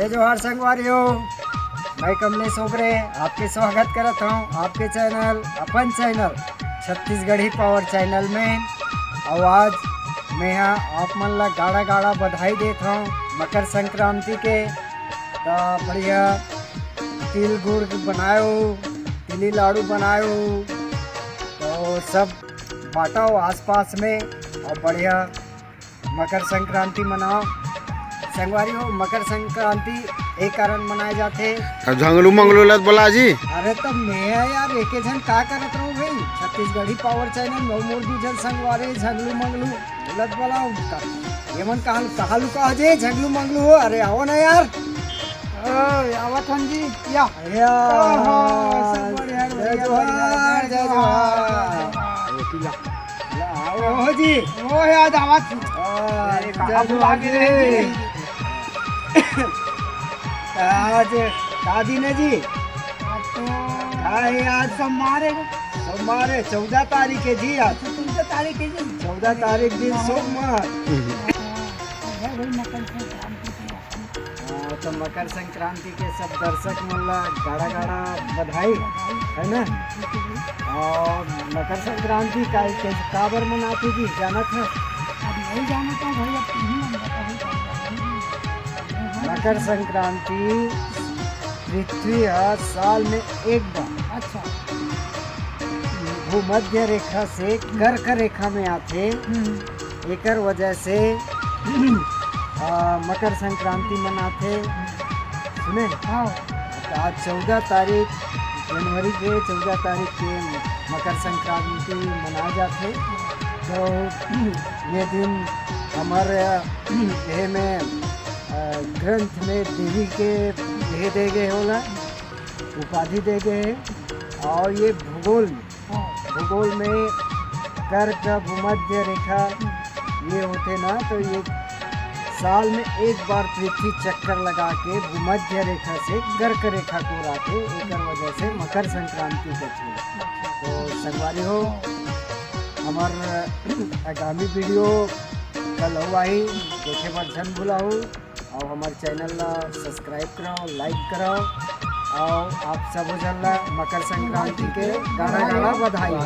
जय जोहार संगवारियों, मैं कमलेश ओबरे आपके स्वागत करता हूँ आपके चैनल अपन चैनल छत्तीसगढ़ी पावर चैनल में। और आज मैं यहाँ आप मन ला गाड़ा गाड़ा बधाई देता हूँ मकर संक्रांति के। तो बढ़िया तिल गुड़ बनायो, तिली लाड़ू बनायो, तो सब बांटाओ आसपास में और बढ़िया मकर संक्रांति मनाओ। संगवारी हो, मकर संक्रांति एक कारण मनाए जाते। अब झंगलू मंगलू लत बोला जी। अरे तो मैं यार एक जन का करत रहूं भाई, छत्तीसगढ़ी पावर चैनल नौ मोर दूजन संगवारी झंगलू मंगलू लत बोलाऊं का ये मन कहालू का जे झंगलू मंगलू हो। अरे आओ ना यार, आवत हन जी या जय जोहार जय जोहार। आओ जी, ओ याद आवत जय जोहार। आज का दिन है जी? आज समारे सोमवार 14 तारीख है जी। आज 14 तारीख है जी। 14 तारीख दिन सोमवार। तो मकर संक्रांति के सब दर्शक मन ला गाड़ा गाड़ा बधाई है ना। और मकर संक्रांति का बार मनाती जी जानत है? नहीं जानता भैया। मकर संक्रांति पृथ्वी हर साल में एक बार अच्छा भूमध्य रेखा से कर्क रेखा में आते। एकर वजह से मकर संक्रांति मनाते। सुने हाँ तो आज 14 तारीख जनवरी के 14 तारीख के मकर संक्रांति मनाए जाते। तो ये दिन हमारे देह में ग्रंथ में देवी के देह दे गए होला, उपाधि दे गए। और ये भूगोल में कर्क भूमध्य रेखा ये होते ना, तो ये साल में एक बार पृथ्वी चक्कर लगा के भूमध्य रेखा से कर्क रेखा को राते। एक वजह से मकर संक्रांति कहते। तो संगवारी हो, हमार आगामी वीडियो कल हो आई देखे पर जन भुलाओ। और हमारे चैनल ला सब्सक्राइब कराओ, लाइक कराओ। और आप सब जन ला मकर संक्रांति के गाड़ा गाड़ा बधाई हो।